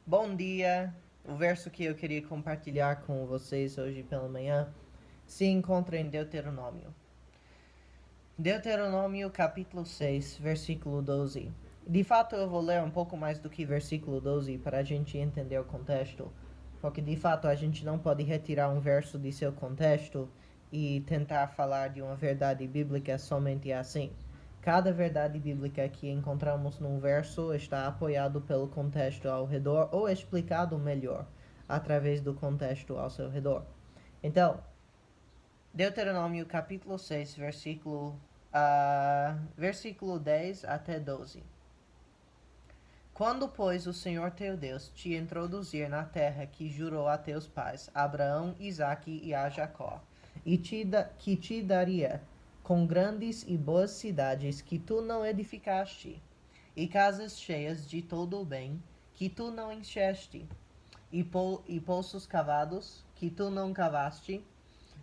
Bom dia! O verso que eu queria compartilhar com vocês hoje pela manhã se encontra em Deuteronômio. Deuteronômio capítulo 6, versículo 12. De fato, eu vou ler um pouco mais do que versículo 12 para a gente entender o contexto, porque de fato a gente não pode retirar um verso de seu contexto e tentar falar de uma verdade bíblica somente assim. Cada verdade bíblica que encontramos num verso está apoiado pelo contexto ao redor ou explicado melhor através do contexto ao seu redor. Então, Deuteronômio capítulo 6, versículo 10 até 12. Quando, pois, o Senhor teu Deus te introduzir na terra que jurou a teus pais, Abraão, Isaque e a Jacó, e que te daria com grandes e boas cidades que tu não edificaste, e casas cheias de todo o bem que tu não encheste, e poços cavados que tu não cavaste,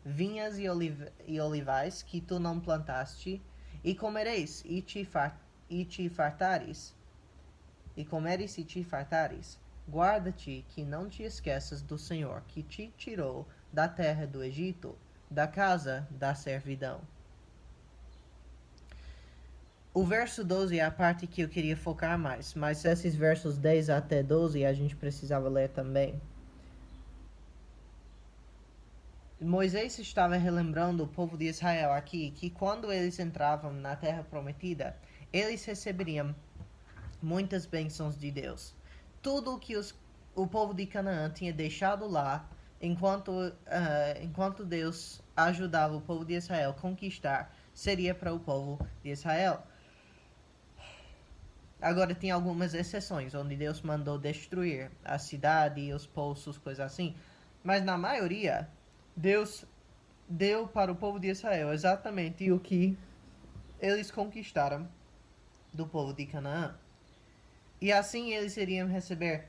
vinhas e olivais que tu não plantaste, e comereis e te fartares, e comeres e te fartares, guarda-te que não te esqueças do Senhor que te tirou da terra do Egito, da casa da servidão. O verso 12 é a parte que eu queria focar mais, mas esses versos 10 até 12 a gente precisava ler também. Moisés estava relembrando o povo de Israel aqui que quando eles entravam na terra prometida, eles receberiam muitas bênçãos de Deus. Tudo o que o povo de Canaã tinha deixado lá, enquanto Deus ajudava o povo de Israel a conquistar, seria para o povo de Israel. Agora, tem algumas exceções, onde Deus mandou destruir a cidade, os poços, coisas assim. Mas na maioria, Deus deu para o povo de Israel exatamente o que eles conquistaram do povo de Canaã. E assim eles iriam receber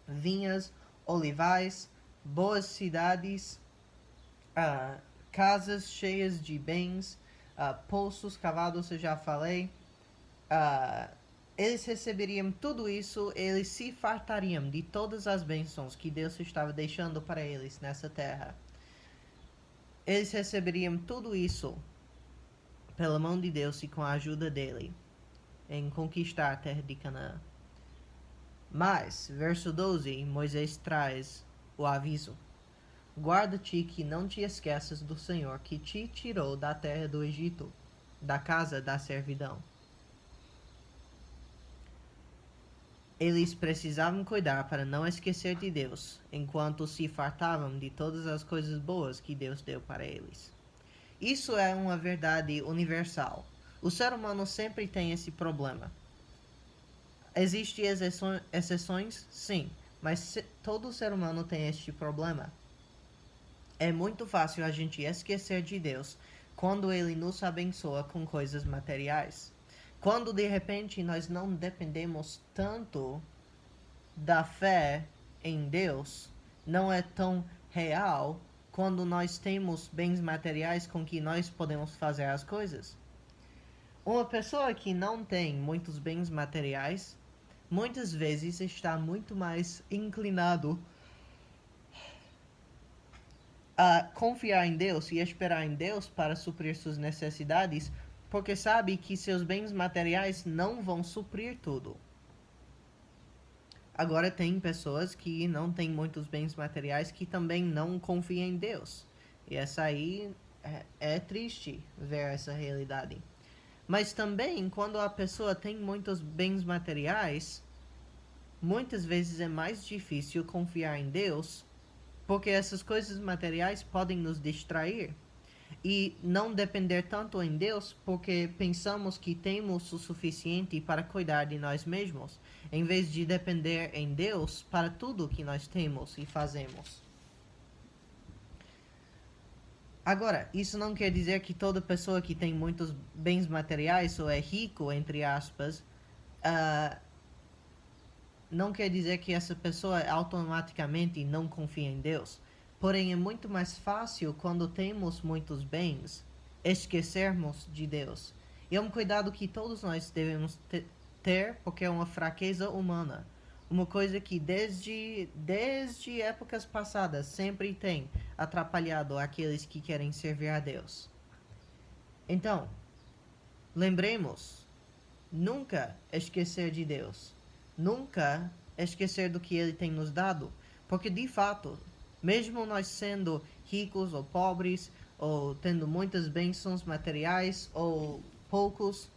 vinhas, olivais, boas cidades, casas cheias de bens, poços cavados, eu já falei. Eles receberiam tudo isso, eles se fartariam de todas as bênçãos que Deus estava deixando para eles nessa terra. Eles receberiam tudo isso pela mão de Deus e com a ajuda dele em conquistar a terra de Canaã. Mas, verso 12, Moisés traz o aviso: guarda-te que não te esqueças do Senhor que te tirou da terra do Egito, da casa da servidão. Eles precisavam cuidar para não esquecer de Deus, enquanto se fartavam de todas as coisas boas que Deus deu para eles. Isso é uma verdade universal. O ser humano sempre tem esse problema. Existem exceções? Sim, mas todo ser humano tem este problema. É muito fácil a gente esquecer de Deus quando Ele nos abençoa com coisas materiais. Quando de repente nós não dependemos tanto da fé em Deus, não é tão real quando nós temos bens materiais com que nós podemos fazer as coisas. Uma pessoa que não tem muitos bens materiais, muitas vezes está muito mais inclinado a confiar em Deus e esperar em Deus para suprir suas necessidades, porque sabe que seus bens materiais não vão suprir tudo. Agora, tem pessoas que não têm muitos bens materiais que também não confiam em Deus. E essa aí é triste ver essa realidade. Mas também, quando a pessoa tem muitos bens materiais, muitas vezes é mais difícil confiar em Deus, porque essas coisas materiais podem nos distrair e não depender tanto em Deus, porque pensamos que temos o suficiente para cuidar de nós mesmos, em vez de depender em Deus para tudo que nós temos e fazemos. Agora, isso não quer dizer que toda pessoa que tem muitos bens materiais ou é rico, entre aspas, não quer dizer que essa pessoa automaticamente não confia em Deus. Porém, é muito mais fácil, quando temos muitos bens, esquecermos de Deus. E é um cuidado que todos nós devemos ter, porque é uma fraqueza humana. uma coisa que desde épocas passadas sempre tem atrapalhado aqueles que querem servir a Deus. Então, lembremos, nunca esquecer de Deus, nunca esquecer do que Ele tem nos dado, porque de fato, mesmo nós sendo ricos ou pobres, ou tendo muitas bênçãos materiais ou poucos,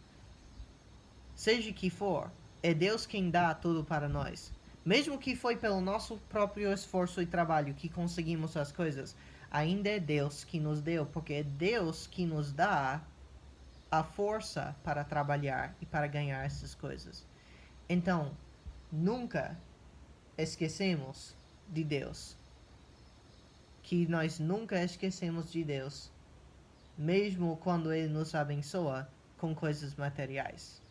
seja que for, é Deus quem dá tudo para nós. Mesmo que foi pelo nosso próprio esforço e trabalho que conseguimos as coisas, ainda é Deus que nos deu, porque é Deus que nos dá a força para trabalhar e para ganhar essas coisas. Então, nunca esquecemos de Deus. Que nós nunca esquecemos de Deus, mesmo quando Ele nos abençoa com coisas materiais.